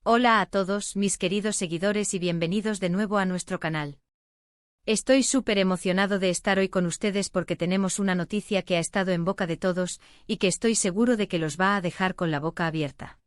Hola a todos, mis queridos seguidores y bienvenidos de nuevo a nuestro canal. Estoy súper emocionado de estar hoy con ustedes porque tenemos una noticia que ha estado en boca de todos y que estoy seguro de que los va a dejar con la boca abierta.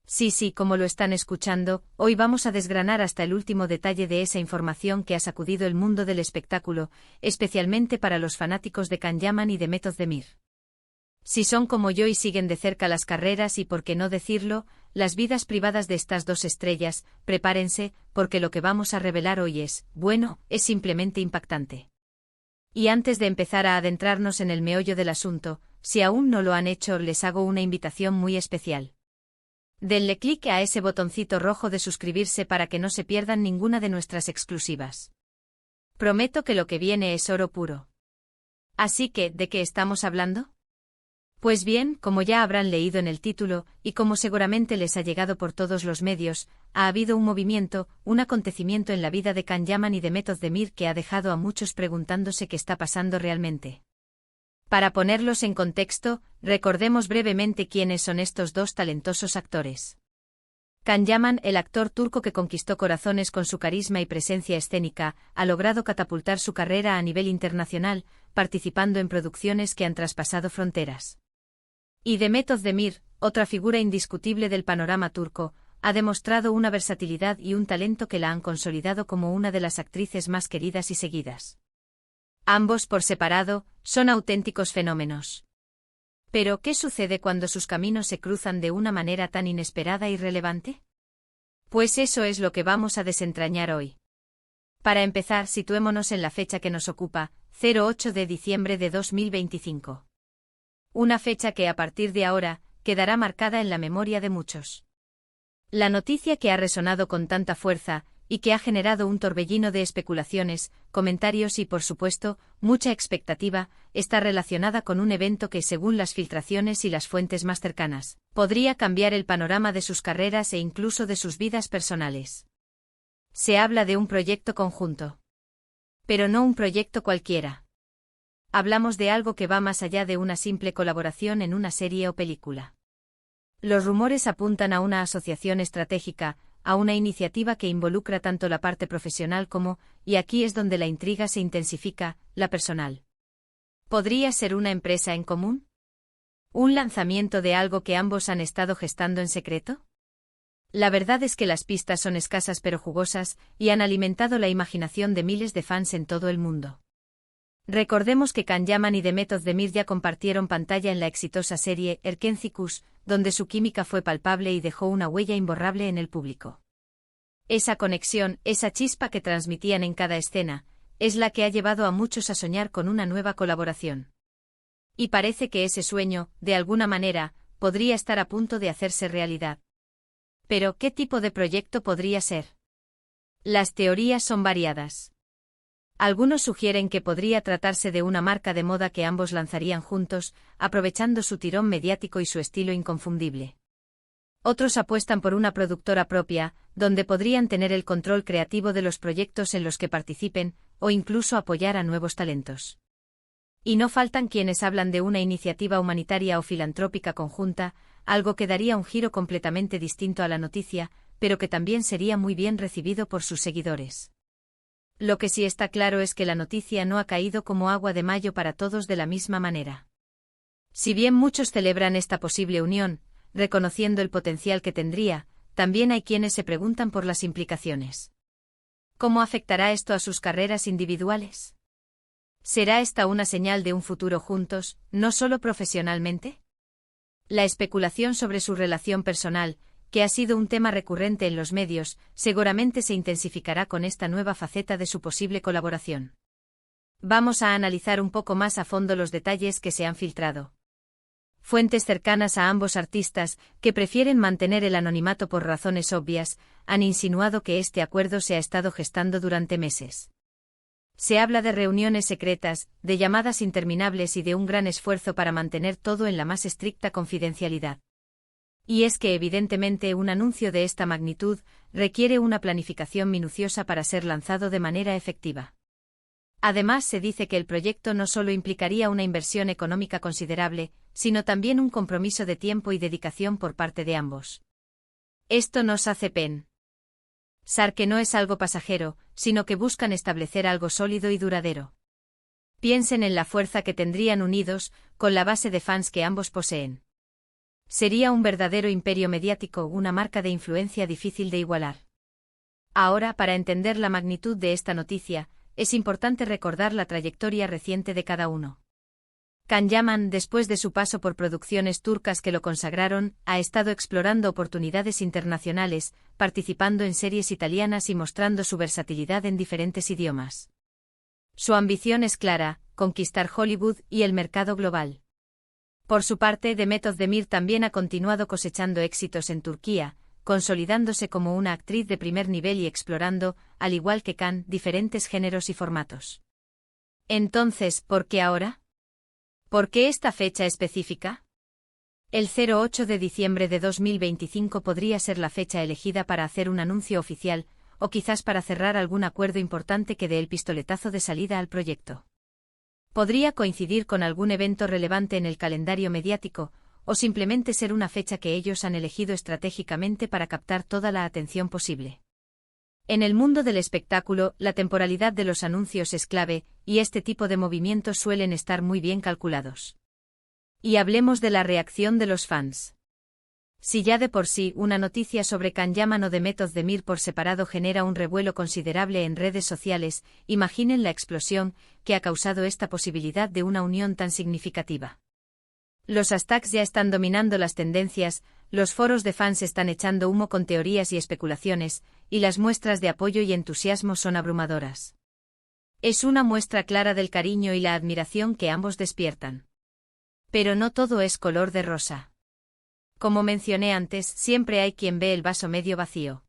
Sí, como lo están escuchando, hoy vamos a desgranar hasta el último detalle de esa información que ha sacudido el mundo del espectáculo, especialmente para los fanáticos de Can Yaman y de Method Demir. Si son como yo y siguen de cerca las carreras y, por qué no decirlo, las vidas privadas de estas dos estrellas, prepárense, porque lo que vamos a revelar hoy es simplemente impactante. Y antes de empezar a adentrarnos en el meollo del asunto, si aún no lo han hecho, les hago una invitación muy especial. Denle clic a ese botoncito rojo de suscribirse para que no se pierdan ninguna de nuestras exclusivas. Prometo que lo que viene es oro puro. Así que, ¿de qué estamos hablando? Pues bien, como ya habrán leído en el título, y como seguramente les ha llegado por todos los medios, ha habido un movimiento, un acontecimiento en la vida de Can Yaman y de Method Demir que ha dejado a muchos preguntándose qué está pasando realmente. Para ponerlos en contexto, recordemos brevemente quiénes son estos dos talentosos actores. Can Yaman, el actor turco que conquistó corazones con su carisma y presencia escénica, ha logrado catapultar su carrera a nivel internacional, participando en producciones que han traspasado fronteras. Y de Method Demir, otra figura indiscutible del panorama turco, ha demostrado una versatilidad y un talento que la han consolidado como una de las actrices más queridas y seguidas. Ambos por separado, son auténticos fenómenos. Pero, ¿qué sucede cuando sus caminos se cruzan de una manera tan inesperada y relevante? Pues eso es lo que vamos a desentrañar hoy. Para empezar, situémonos en la fecha que nos ocupa, 08 de diciembre de 2025. Una fecha que a partir de ahora, quedará marcada en la memoria de muchos. La noticia que ha resonado con tanta fuerza, y que ha generado un torbellino de especulaciones, comentarios y, por supuesto, mucha expectativa, está relacionada con un evento que, según las filtraciones y las fuentes más cercanas, podría cambiar el panorama de sus carreras e incluso de sus vidas personales. Se habla de un proyecto conjunto. Pero no un proyecto cualquiera. Hablamos de algo que va más allá de una simple colaboración en una serie o película. Los rumores apuntan a una asociación estratégica, a una iniciativa que involucra tanto la parte profesional como, y aquí es donde la intriga se intensifica, la personal. ¿Podría ser una empresa en común? ¿Un lanzamiento de algo que ambos han estado gestando en secreto? La verdad es que las pistas son escasas pero jugosas, y han alimentado la imaginación de miles de fans en todo el mundo. Recordemos que Can Yaman y The Method Demir ya compartieron pantalla en la exitosa serie Erkenci-Kuş, donde su química fue palpable y dejó una huella imborrable en el público. Esa conexión, esa chispa que transmitían en cada escena, es la que ha llevado a muchos a soñar con una nueva colaboración. Y parece que ese sueño, de alguna manera, podría estar a punto de hacerse realidad. Pero, ¿qué tipo de proyecto podría ser? Las teorías son variadas. Algunos sugieren que podría tratarse de una marca de moda que ambos lanzarían juntos, aprovechando su tirón mediático y su estilo inconfundible. Otros apuestan por una productora propia, donde podrían tener el control creativo de los proyectos en los que participen, o incluso apoyar a nuevos talentos. Y no faltan quienes hablan de una iniciativa humanitaria o filantrópica conjunta, algo que daría un giro completamente distinto a la noticia, pero que también sería muy bien recibido por sus seguidores. Lo que sí está claro es que la noticia no ha caído como agua de mayo para todos de la misma manera. Si bien muchos celebran esta posible unión, reconociendo el potencial que tendría, también hay quienes se preguntan por las implicaciones. ¿Cómo afectará esto a sus carreras individuales? ¿Será esta una señal de un futuro juntos, no solo profesionalmente? La especulación sobre su relación personal, que ha sido un tema recurrente en los medios, seguramente se intensificará con esta nueva faceta de su posible colaboración. Vamos a analizar un poco más a fondo los detalles que se han filtrado. Fuentes cercanas a ambos artistas, que prefieren mantener el anonimato por razones obvias, han insinuado que este acuerdo se ha estado gestando durante meses. Se habla de reuniones secretas, de llamadas interminables y de un gran esfuerzo para mantener todo en la más estricta confidencialidad. Y es que evidentemente un anuncio de esta magnitud requiere una planificación minuciosa para ser lanzado de manera efectiva. Además, se dice que el proyecto no solo implicaría una inversión económica considerable, sino también un compromiso de tiempo y dedicación por parte de ambos. Esto nos hace pensar que no es algo pasajero, sino que buscan establecer algo sólido y duradero. Piensen en la fuerza que tendrían unidos, con la base de fans que ambos poseen. Sería un verdadero imperio mediático, una marca de influencia difícil de igualar. Ahora, para entender la magnitud de esta noticia, es importante recordar la trayectoria reciente de cada uno. Can Yaman, después de su paso por producciones turcas que lo consagraron, ha estado explorando oportunidades internacionales, participando en series italianas y mostrando su versatilidad en diferentes idiomas. Su ambición es clara: conquistar Hollywood y el mercado global. Por su parte, Demet Özdemir también ha continuado cosechando éxitos en Turquía, consolidándose como una actriz de primer nivel y explorando, al igual que Can, diferentes géneros y formatos. Entonces, ¿por qué ahora? ¿Por qué esta fecha específica? El 08 de diciembre de 2025 podría ser la fecha elegida para hacer un anuncio oficial, o quizás para cerrar algún acuerdo importante que dé el pistoletazo de salida al proyecto. Podría coincidir con algún evento relevante en el calendario mediático, o simplemente ser una fecha que ellos han elegido estratégicamente para captar toda la atención posible. En el mundo del espectáculo, la temporalidad de los anuncios es clave, y este tipo de movimientos suelen estar muy bien calculados. Y hablemos de la reacción de los fans. Si ya de por sí una noticia sobre Can Yaman o Demet Özdemir por separado genera un revuelo considerable en redes sociales, imaginen la explosión que ha causado esta posibilidad de una unión tan significativa. Los hashtags ya están dominando las tendencias, los foros de fans están echando humo con teorías y especulaciones, y las muestras de apoyo y entusiasmo son abrumadoras. Es una muestra clara del cariño y la admiración que ambos despiertan. Pero no todo es color de rosa. Como mencioné antes, siempre hay quien ve el vaso medio vacío.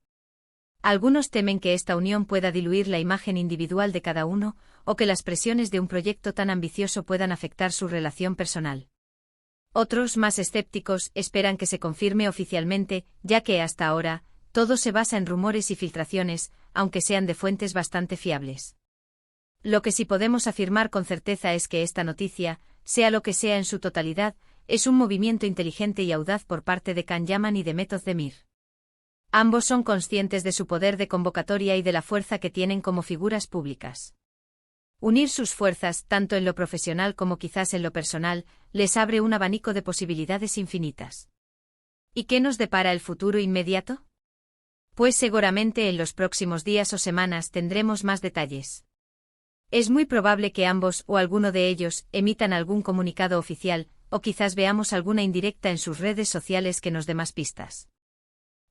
Algunos temen que esta unión pueda diluir la imagen individual de cada uno, o que las presiones de un proyecto tan ambicioso puedan afectar su relación personal. Otros, más escépticos, esperan que se confirme oficialmente, ya que hasta ahora, todo se basa en rumores y filtraciones, aunque sean de fuentes bastante fiables. Lo que sí podemos afirmar con certeza es que esta noticia, sea lo que sea en su totalidad, es un movimiento inteligente y audaz por parte de Can Yaman y Demet Özdemir. Ambos son conscientes de su poder de convocatoria y de la fuerza que tienen como figuras públicas. Unir sus fuerzas, tanto en lo profesional como quizás en lo personal, les abre un abanico de posibilidades infinitas. ¿Y qué nos depara el futuro inmediato? Pues seguramente en los próximos días o semanas tendremos más detalles. Es muy probable que ambos o alguno de ellos emitan algún comunicado oficial, o quizás veamos alguna indirecta en sus redes sociales que nos dé más pistas.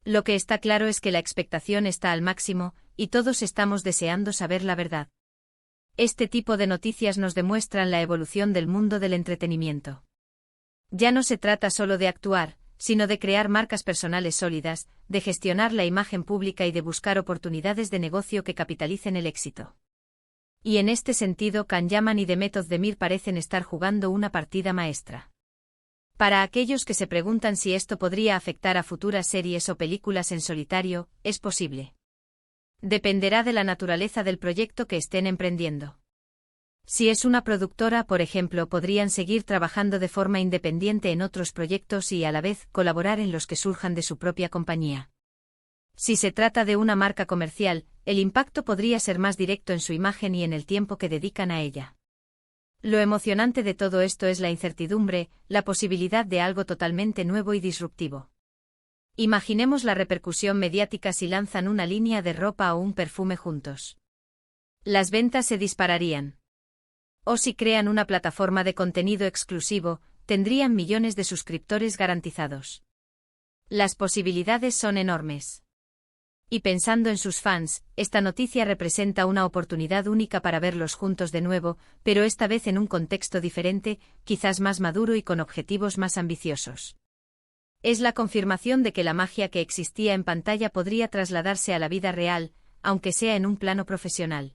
Lo que está claro es que la expectación está al máximo, y todos estamos deseando saber la verdad. Este tipo de noticias nos demuestran la evolución del mundo del entretenimiento. Ya no se trata solo de actuar, sino de crear marcas personales sólidas, de gestionar la imagen pública y de buscar oportunidades de negocio que capitalicen el éxito. Y en este sentido, Can Yaman y Demet Özdemir parecen estar jugando una partida maestra. Para aquellos que se preguntan si esto podría afectar a futuras series o películas en solitario, es posible. Dependerá de la naturaleza del proyecto que estén emprendiendo. Si es una productora, por ejemplo, podrían seguir trabajando de forma independiente en otros proyectos y a la vez colaborar en los que surjan de su propia compañía. Si se trata de una marca comercial, el impacto podría ser más directo en su imagen y en el tiempo que dedican a ella. Lo emocionante de todo esto es la incertidumbre, la posibilidad de algo totalmente nuevo y disruptivo. Imaginemos la repercusión mediática si lanzan una línea de ropa o un perfume juntos. Las ventas se dispararían. O si crean una plataforma de contenido exclusivo, tendrían millones de suscriptores garantizados. Las posibilidades son enormes. Y pensando en sus fans, esta noticia representa una oportunidad única para verlos juntos de nuevo, pero esta vez en un contexto diferente, quizás más maduro y con objetivos más ambiciosos. Es la confirmación de que la magia que existía en pantalla podría trasladarse a la vida real, aunque sea en un plano profesional.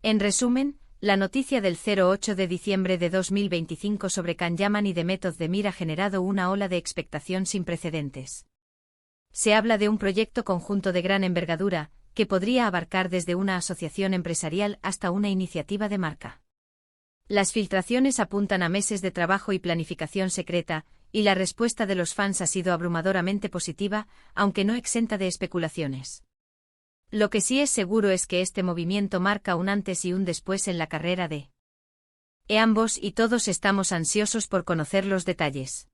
En resumen, la noticia del 08 de diciembre de 2025 sobre Can Yaman y Demet Özdemir ha generado una ola de expectación sin precedentes. Se habla de un proyecto conjunto de gran envergadura, que podría abarcar desde una asociación empresarial hasta una iniciativa de marca. Las filtraciones apuntan a meses de trabajo y planificación secreta, y la respuesta de los fans ha sido abrumadoramente positiva, aunque no exenta de especulaciones. Lo que sí es seguro es que este movimiento marca un antes y un después en la carrera de ambos y todos estamos ansiosos por conocer los detalles.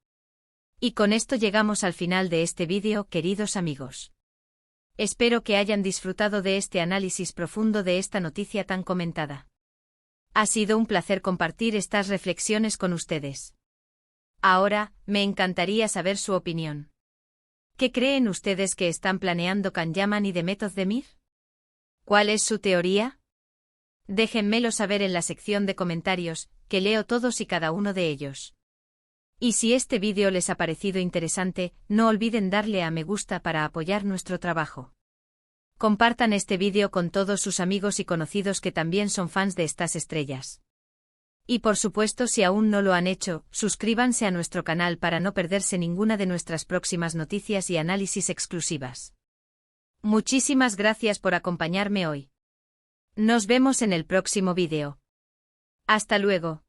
Y con esto llegamos al final de este vídeo, queridos amigos. Espero que hayan disfrutado de este análisis profundo de esta noticia tan comentada. Ha sido un placer compartir estas reflexiones con ustedes. Ahora, me encantaría saber su opinión. ¿Qué creen ustedes que están planeando Can Yaman y The Method Demir? ¿Cuál es su teoría? Déjenmelo saber en la sección de comentarios, que leo todos y cada uno de ellos. Y si este vídeo les ha parecido interesante, no olviden darle a me gusta para apoyar nuestro trabajo. Compartan este vídeo con todos sus amigos y conocidos que también son fans de estas estrellas. Y por supuesto, si aún no lo han hecho, suscríbanse a nuestro canal para no perderse ninguna de nuestras próximas noticias y análisis exclusivas. Muchísimas gracias por acompañarme hoy. Nos vemos en el próximo vídeo. Hasta luego.